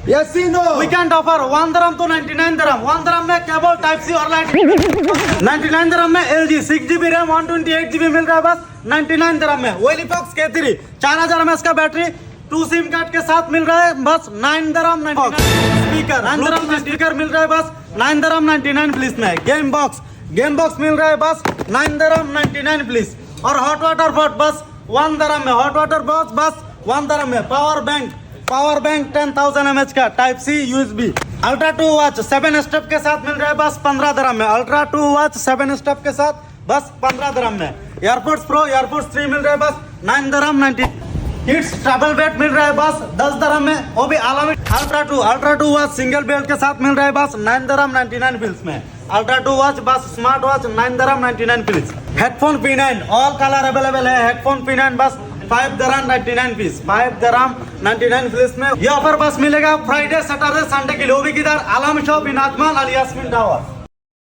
Yes, no. We can't offer 1 dirham to 99 dirham. 1 dirham में cable type सी और light 99 dirham में LG 6GB RAM 128GB मिल रहा है बस 99 dirham में। Welliphox K3 4000 mAh का बैटरी 2 सिम कार्ड के साथ मिल रहा है बस 9 dirham 99 स्पीकर 9 dirham में स्पीकर मिल रहा है बस 9 dirham 99 प्लीज में। गेम बॉक्स मिल रहा है बस 9 dirham 99 प्लीज। और हॉट वाटर पॉट बस 1 dirham में। हॉट वाटर बॉक्स बस 1 dirham में। पावर बैंक 10,000 mAh का type C USB। Ultra 2 watch 7 step के साथ मिल रहा है बस 15 dirham में। अल्ट्रा 2 वॉच 7 स्टेप के साथ बस 15 dirham में। एयरपोर्ट्स प्रो एयरपोर्ट्स 3 मिल रहा है बस 9 dirham 90। किड्स ट्रैवल बेड मिल रहा है बस 10 dirham में। वो भी आलमी अल्ट्रा 2 वॉच सिंगल बेड के साथ मिल रहा है बस 9 dirham 99 पिल्स में। अल्ट्रा 2 वॉच बस smart watch 9 dirham 99 pills. Headphone P9 all colour available है। हेडफोन P9 बस 5 dirham 99 पीस 5 dirham 99 पीस में। ये ऑफर बस मिलेगा फ्राइडे सैटरडे संडे के लिए। वो भी किधर? Alam shop in Ajman Al Yasmeen tower.